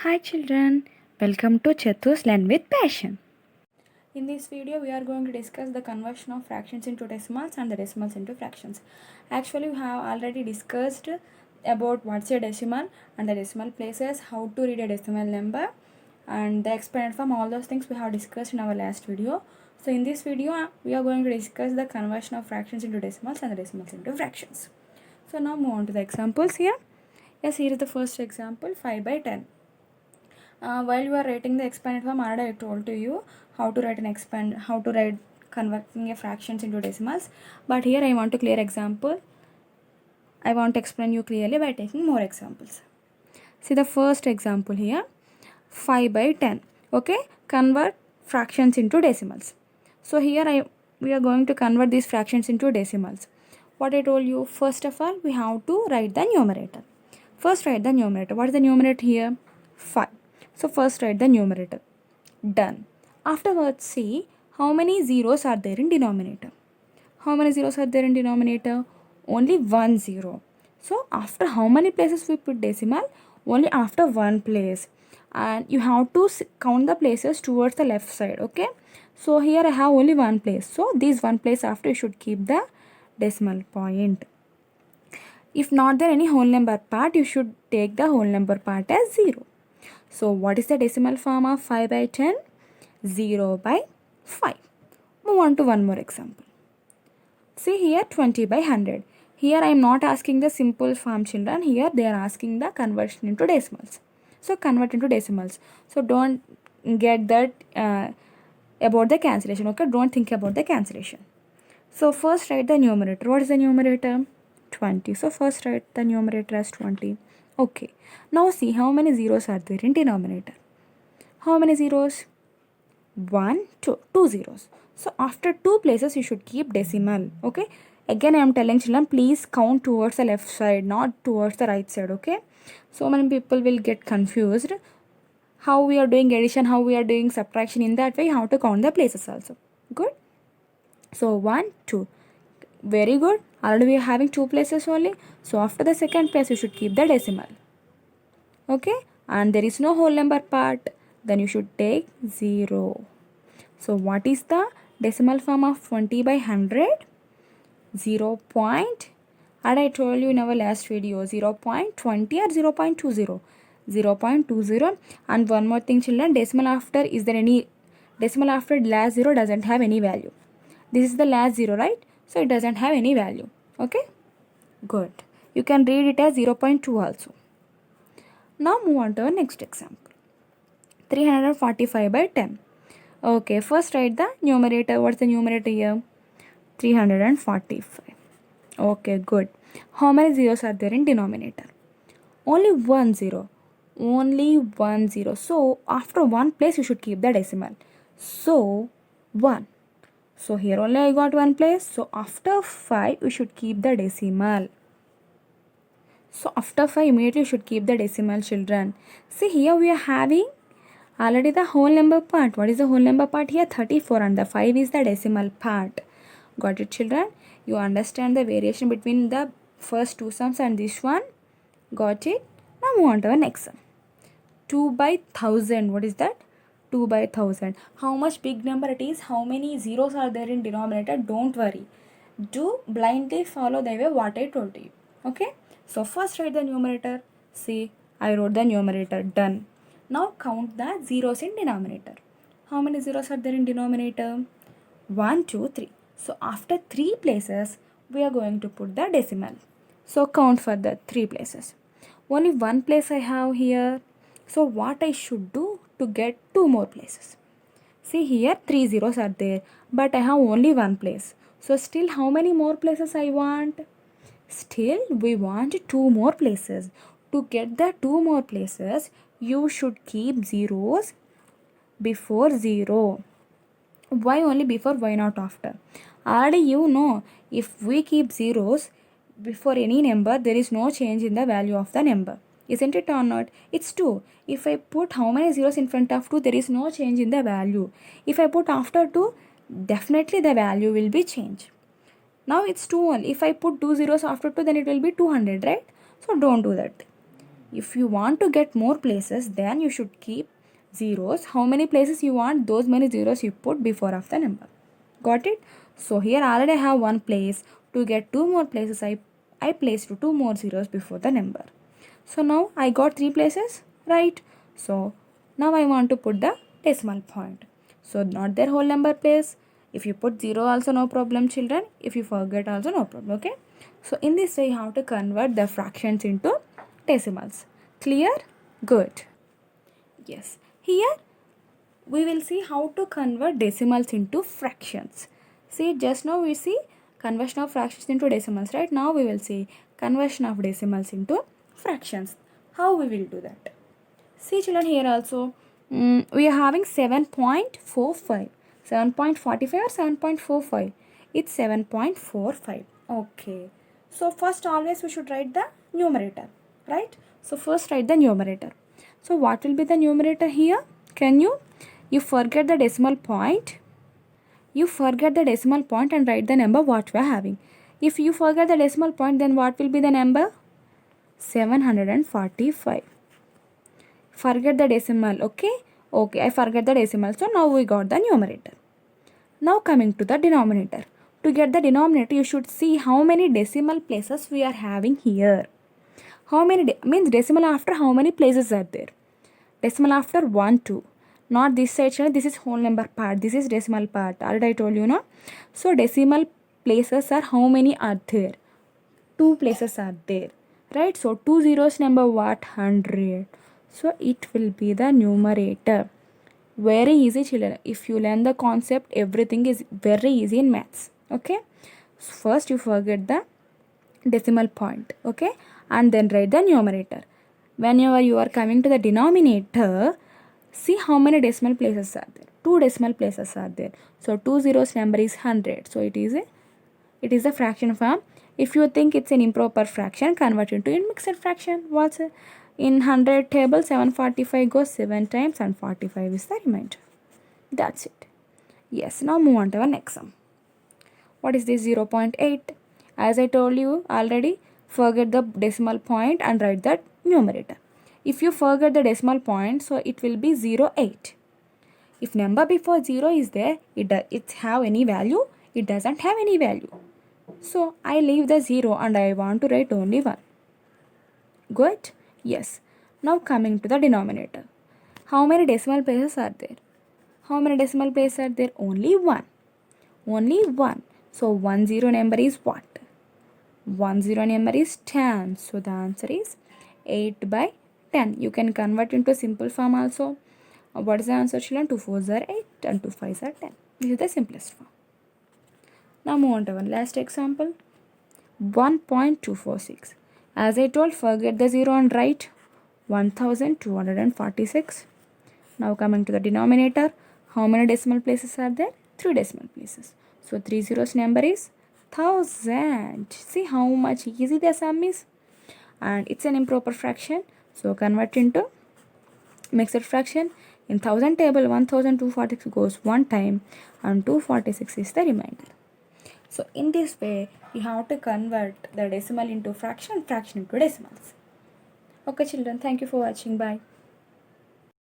Hi children, welcome to Chetu's Learn with Passion. In this video, we are going to discuss the conversion of fractions into decimals and the decimals into fractions. Actually, we have already discussed about what's a decimal and the decimal places, how to read a decimal number and the expanded form, all those things we have discussed in our last video. So in this video, we are going to discuss the conversion of fractions into decimals and the decimals into fractions. So now move on to the examples here. Yes, here is the first example, 5 by 10. While you are writing the expanded form, already I told to you how to write converting a fractions into decimals. But here I want to clear example. I want to explain you clearly by taking more examples. See the first example here, 5 by 10. Okay, convert fractions into decimals. So here we are going to convert these fractions into decimals. What I told you, first of all, we have to write the numerator. First write the numerator. What is the numerator here? 5. So first write the numerator. Done. Afterwards, see how many zeros are there in denominator. How many zeros are there in denominator? Only 1 0. So after how many places we put decimal? Only after one place. And you have to count the places towards the left side. Okay. So here I have only one place. So this one place after you should keep the decimal point. If not there any whole number part, you should take the whole number part as 0. So what is the decimal form of 5 by 10? 0 by 5. Move on to one more example. See here 20 by 100. Here I am not asking the simple form children. Here they are asking the conversion into decimals. So convert into decimals. So don't get that about the cancellation. Okay, don't think about the cancellation. So first write the numerator. What is the numerator? 20. So first write the numerator as 20. Okay. Now see how many zeros are there in denominator. How many zeros? 1, 2. 2 zeros. So after 2 places you should keep decimal. Okay. Again I am telling children, please count towards the left side, not towards the right side. Okay. So many people will get confused. How we are doing addition, how we are doing subtraction. In that way, how to count the places also. Good. So 1, 2. Very good. Already we are having 2 places only. So after the second place you should keep the decimal. Okay. And there is no whole number part. Then you should take 0. So what is the decimal form of 20 by 100? 0. And I told you in our last video 0.20 or 0.20? 0.20. And one more thing children, decimal after, is there any decimal after last 0 doesn't have any value. This is the last 0, right? So it doesn't have any value. Okay. Good. You can read it as 0.2 also. Now move on to our next example. 345 by 10. Okay, first write the numerator. What's the numerator here? 345. Okay, good. How many zeros are there in denominator? Only 1 0. Only 1 0. So after one place you should keep the decimal. So 1. So here only I got one place. So after 5 you should keep the decimal. So after 5 immediately you should keep the decimal children. See here we are having already the whole number part. What is the whole number part here? 34, and the 5 is the decimal part. Got it children? You understand the variation between the first two sums and this one? Got it? Now move on to the next sum. 2 by 1000. What is that? 2 by 1000. How much big number it is? How many zeros are there in denominator? Don't worry. Do blindly follow the way what I told you. Okay? So first write the numerator. See, I wrote the numerator. Done. Now count the zeros in denominator. How many zeros are there in denominator? 1, 2, 3. So after 3 places, we are going to put the decimal. So count for the 3 places. Only one place I have here. So what I should do to get 2 more places? See here 3 zeros are there, but I have only one place. So still how many more places I want? Still we want 2 more places. To get the 2 more places, you should keep zeros before 0. Why only before? Why not after? Already you know, if we keep zeros before any number, there is no change in the value of the number. Isn't it or not? It's 2. If I put how many zeros in front of 2, there is no change in the value. If I put after 2, definitely the value will be changed. Now it's 2 only. If I put 2 zeros after 2, then it will be 200, right? So don't do that. If you want to get more places, then you should keep zeros. How many places you want, those many zeros you put before of the number. Got it? So here already I have one place. To get two more places, I placed two more zeros before the number. So now I got three places, right? So now I want to put the decimal point. So not their whole number place. If you put 0 also no problem, children. If you forget also no problem, okay? So in this way you have to convert the fractions into decimals. Clear? Good. Yes. Here we will see how to convert decimals into fractions. See, just now we see conversion of fractions into decimals, right? Now we will see conversion of decimals into fractions. How we will do that? See children, here also we are having 7.45. 7.45 or 7.45? It's 7.45. Okay. So first always we should write the numerator, right? So first write the numerator. So what will be the numerator here? Can you forget the decimal point? You forget the decimal point and write the number what we are having. If you forget the decimal point, then what will be the number? 745. Forget the decimal, okay? Okay, I forget the decimal. So now we got the numerator. Now coming to the denominator. To get the denominator, you should see how many decimal places we are having here. How many means decimal after how many places are there? Decimal after 1, 2. Not this side, this is whole number part. This is decimal part. Already I told you, no? So decimal places are how many are there? 2 places are there, right? So 2 zeros number what? 100. So it will be the numerator. Very easy children. If you learn the concept, everything is very easy in maths. Okay. First you forget the decimal point. Okay. And then write the numerator. Whenever you are coming to the denominator, see how many decimal places are there. 2 decimal places are there. So 2 zeros number is 100. So it is a fraction form. If you think it's an improper fraction, convert it into a mixed fraction. What's it? In 100 table, 745 goes 7 times and 45 is the remainder. That's it. Yes, now move on to our next sum. What is this? 0.8. As I told you already, forget the decimal point and write the numerator. If you forget the decimal point, so it will be 0.8. If number before 0 is there, it have any value? It doesn't have any value. So I leave the 0 and I want to write only 1. Good? Yes. Now coming to the denominator. How many decimal places are there? How many decimal places are there? Only 1. Only 1. So 1 0 number is what? 1 0 number is 10. So the answer is 8 by 10. You can convert into simple form also. What is the answer, children? 2 4s are 8 and 2 5s are 10. This is the simplest form. Now move on to one last example. 1.246. As I told, forget the 0 and write 1246. Now coming to the denominator, how many decimal places are there? 3 decimal places. So 3 zeros number is 1000. See how much easy the sum is? And it's an improper fraction. So convert into mixed fraction. In 1000 table, 1246 goes one time and 246 is the remainder. So in this way, you have to convert the decimal into fraction, fraction into decimals. Okay children, thank you for watching. Bye.